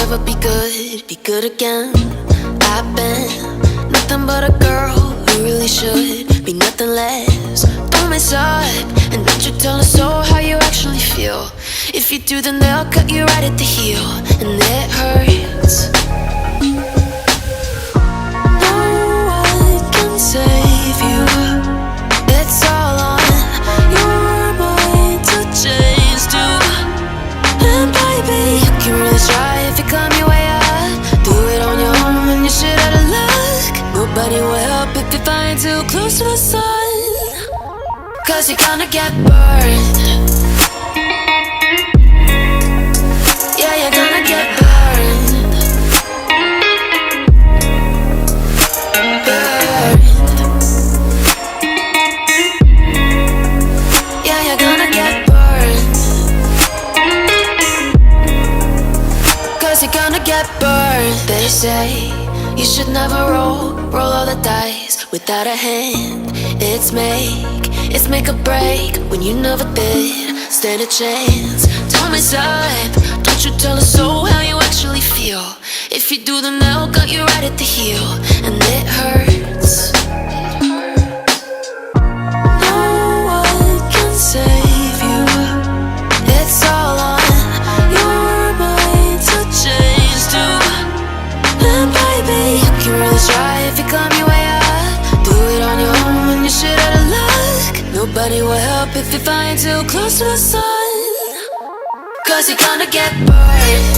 never be good again. I've been nothing but a girl who really should be nothing less. Don't mess up, and don't you tell us so how you actually feel. If you do, then they'll cut you right at the heel, and it hurts. No one can save you. It's all on your mind to change too. And baby, you can really try if you climb your way up. Do it on your own and you shit out of luck. Nobody will help if you're flying too close to the sun, 'cause you're gonna get burned. Yeah, you're gonna get burned. Burned. Yeah, you're gonna get burned. 'Cause you're gonna get burned. They say you should never roll all the dice without a hand. It's make or break when you never did stand a chance. Don't mess up, don't you tell us so how you actually feel. If you do, then they'll cut you right at the heel, and it hurts. No one can save you. It's all on your mind to change too. And baby, you can really try if you climb your way up. Do it on your own when you shit out of luck. Nobody will help if you're flying too close to the sun, 'cause you're gonna get burned.